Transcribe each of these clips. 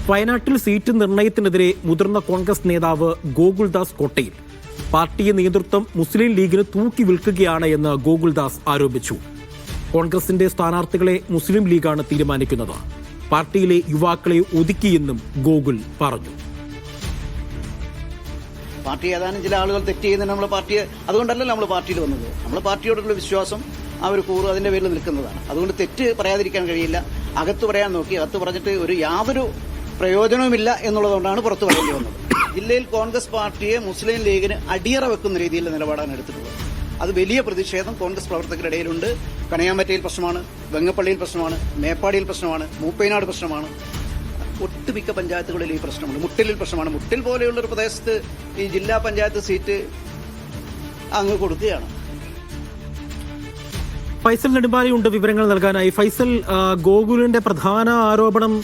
വയനാട്ടിൽ സീറ്റ് നിർണയത്തിനെതിരെ മുതിർന്ന കോൺഗ്രസ് നേതാവ് ഗോകുൽദാസ് കോട്ടയിൽ. പാർട്ടിയെ നേതൃത്വം മുസ്ലിം ലീഗിന് തൂക്കി വിൽക്കുകയാണ് എന്ന് ഗോകുൽദാസ് ആരോപിച്ചു. കോൺഗ്രസിന്റെ സ്ഥാനാർത്ഥികളെ മുസ്ലിം ലീഗാണ് തീരുമാനിക്കുന്നത്. പാർട്ടിയിലെ യുവാക്കളെ ഒതുക്കിയെന്നും ഗോകുൽ പറഞ്ഞു. പാർട്ടി ഏതാനും ചില ആളുകൾ തെറ്റ് ചെയ്യുന്നതിന് നമ്മൾ പാർട്ടിയെ അതുകൊണ്ടല്ലല്ലോ നമ്മൾ പാർട്ടിയിൽ വന്നത്. നമ്മൾ പാർട്ടിയോടുള്ള വിശ്വാസം ആ ഒരു കൂറ് അതിന്റെ പേരിൽ നിൽക്കുന്നതാണ്. അതുകൊണ്ട് തെറ്റ് പറയാതിരിക്കാൻ കഴിയില്ല. അകത്ത് പറയാൻ നോക്കി, അകത്ത് പറഞ്ഞിട്ട് യാതൊരു പ്രയോജനവുമില്ല എന്നുള്ളതുകൊണ്ടാണ് പുറത്തു പറയേണ്ടി വന്നത്. ജില്ലയിൽ കോൺഗ്രസ് പാർട്ടിയെ മുസ്ലിം ലീഗിന് അടിയറ വെക്കുന്ന രീതിയിലുള്ള നിലപാടാണ് എടുത്തിട്ടുള്ളത്. അത് വലിയ പ്രതിഷേധം കോൺഗ്രസ് പ്രവർത്തകരുടെ ഇടയിലുണ്ട്. കണിയാമ്പറ്റയിൽ പ്രശ്നമാണ്, വെങ്ങപ്പള്ളിയിൽ പ്രശ്നമാണ്, മേപ്പാടിയിൽ പ്രശ്നമാണ്, മൂപ്പൈനാട് പ്രശ്നമാണ്. ഒട്ടുമിക്ക പഞ്ചായത്തുകളിൽ ഈ പ്രശ്നമുണ്ട്. മുട്ടിലിൽ പ്രശ്നമാണ്. മുട്ടിൽ പോലെയുള്ള ഒരു പ്രദേശത്ത് ഈ ജില്ലാ പഞ്ചായത്ത് സീറ്റ് അങ്ങ് കൊടുക്കുകയാണ്. ഫൈസൽ നെടുമ്പാലയുണ്ട് വിവരങ്ങൾ നൽകാനായി. ഫൈസൽ, ഗോകുലിന്റെ പ്രധാന ആരോപണം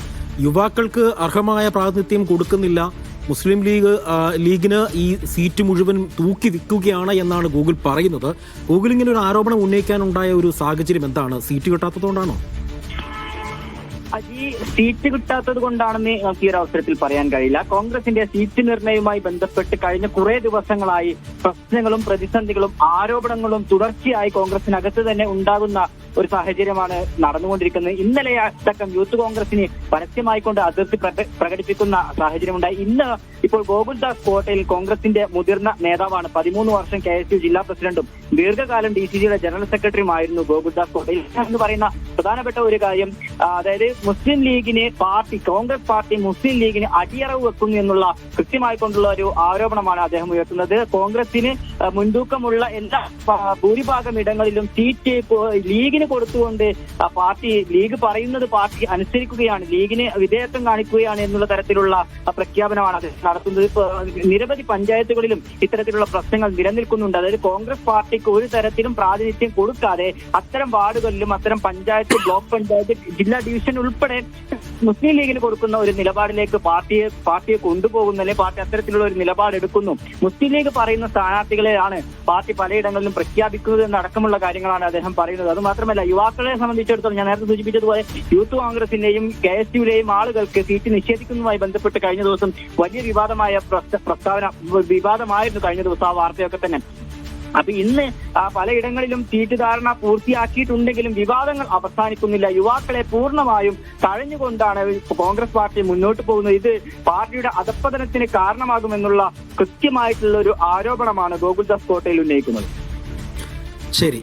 യുവാക്കൾക്ക് അർഹമായ പ്രാതിനിധ്യം കൊടുക്കുന്നില്ല, മുസ്ലിം ലീഗിന് ഈ സീറ്റ് മുഴുവൻ തൂക്കി വിൽക്കുകയാണ് എന്നാണ് ഗോകുൽ പറയുന്നത്. ഗോകുൽ ഇങ്ങനെ ഒരു ആരോപണം ഉന്നയിക്കാനുണ്ടായ ഒരു സാഹചര്യം എന്താണ്? സീറ്റ് കിട്ടാത്തതുകൊണ്ടാണോ? ഈ സീറ്റ് കിട്ടാത്തത് കൊണ്ടാണെന്ന് നമുക്ക് ഈ ഒരു അവസരത്തിൽ പറയാൻ കഴിയില്ല. കോൺഗ്രസിന്റെ സീറ്റ് നിർണയവുമായി ബന്ധപ്പെട്ട് കഴിഞ്ഞ കുറെ ദിവസങ്ങളായി പ്രശ്നങ്ങളും പ്രതിസന്ധികളും ആരോപണങ്ങളും തുടർച്ചയായി കോൺഗ്രസിനകത്ത് തന്നെ ഉണ്ടാകുന്ന ഒരു സാഹചര്യമാണ് നടന്നുകൊണ്ടിരിക്കുന്നത്. ഇന്നലെ അടക്കം യൂത്ത് കോൺഗ്രസിന് പരസ്യമായിക്കൊണ്ട് അതിർത്തി പ്രകടിപ്പിക്കുന്ന സാഹചര്യമുണ്ടായി. ഇന്ന് ഇപ്പോൾ ഗോകുൽദാസ് കോട്ടയിൽ കോൺഗ്രസിന്റെ മുതിർന്ന നേതാവാണ്. 13 വർഷം KSU ജില്ലാ പ്രസിഡന്റും ദീർഘകാലം DCGയുടെ ജനറൽ സെക്രട്ടറിയുമായിരുന്നു ഗോകുൽദാസ് കോട്ടയിൽ. എന്ന് പറയുന്ന പ്രധാനപ്പെട്ട ഒരു കാര്യം, അതായത് മുസ്ലിം ലീഗിന് കോൺഗ്രസ് പാർട്ടി മുസ്ലിം ലീഗിന് അടിയറവ് വെക്കുന്നു എന്നുള്ള കൃത്യമായിക്കൊണ്ടുള്ള ഒരു ആരോപണമാണ് അദ്ദേഹം ഉയർത്തുന്നത്. കോൺഗ്രസിന് മുൻതൂക്കമുള്ള എല്ലാ ഭൂരിഭാഗം ഇടങ്ങളിലും സീറ്റ് ലീഗിന് കൊടുത്തുകൊണ്ട് ലീഗ് പറയുന്നത് പാർട്ടി അനുസരിക്കുകയാണ്, ലീഗിന് വിധേയത്വം കാണിക്കുകയാണ് എന്നുള്ള തരത്തിലുള്ള പ്രഖ്യാപനമാണ് അദ്ദേഹം നടത്തുന്നത്. നിരവധി പഞ്ചായത്തുകളിലും ഇത്തരത്തിലുള്ള പ്രശ്നങ്ങൾ നിലനിൽക്കുന്നുണ്ട്. അതായത് കോൺഗ്രസ് പാർട്ടിക്ക് ഒരു തരത്തിലും പ്രാതിനിധ്യം കൊടുക്കാതെ അത്തരം വാർഡുകളിലും അത്തരം പഞ്ചായത്ത്, ബ്ലോക്ക് പഞ്ചായത്ത്, ജില്ലാ ഡിവിഷൻ ഉൾപ്പെടെ മുസ്ലിം ലീഗിന് കൊടുക്കുന്ന ഒരു നിലപാടിലേക്ക് പാർട്ടിയെ കൊണ്ടുപോകുന്നതിലെ പാർട്ടി അത്തരത്തിലുള്ള ഒരു നിലപാടെടുക്കുന്നു. മുസ്ലിം ലീഗ് പറയുന്ന സ്ഥാനാർത്ഥികളെയാണ് പാർട്ടി പലയിടങ്ങളിലും പ്രഖ്യാപിക്കുന്നത് എന്നടക്കമുള്ള കാര്യങ്ങളാണ് അദ്ദേഹം പറയുന്നത്. അത് മാത്രമല്ല, യുവാക്കളെ സംബന്ധിച്ചിടത്തോളം ഞാൻ നേരത്തെ സൂചിപ്പിച്ചതുപോലെ യൂത്ത് കോൺഗ്രസിന്റെയും KSUവിലെയും ആളുകൾക്ക് സീറ്റ് നിഷേധിക്കുന്നതുമായി ബന്ധപ്പെട്ട് കഴിഞ്ഞ ദിവസം വലിയ വിവാദമായിരുന്നു കഴിഞ്ഞ ദിവസം ആ വാർത്തയൊക്കെ തന്നെ. അപ്പൊ ഇന്ന് പലയിടങ്ങളിലും സീറ്റ് ധാരണ പൂർത്തിയാക്കിയിട്ടുണ്ടെങ്കിലും വിവാദങ്ങൾ അവസാനിക്കുന്നില്ല. യുവാക്കളെ പൂർണ്ണമായും തഴഞ്ഞുകൊണ്ടാണ് കോൺഗ്രസ് പാർട്ടി മുന്നോട്ട് പോകുന്നത്. ഇത് പാർട്ടിയുടെ അധപ്പതനത്തിന് കാരണമാകുമെന്നുള്ള കൃത്യമായിട്ടുള്ള ഒരു ആരോപണമാണ് ഗോകുൽദാസ് കോട്ടയിൽ ഉന്നയിക്കുന്നത്. ശരി.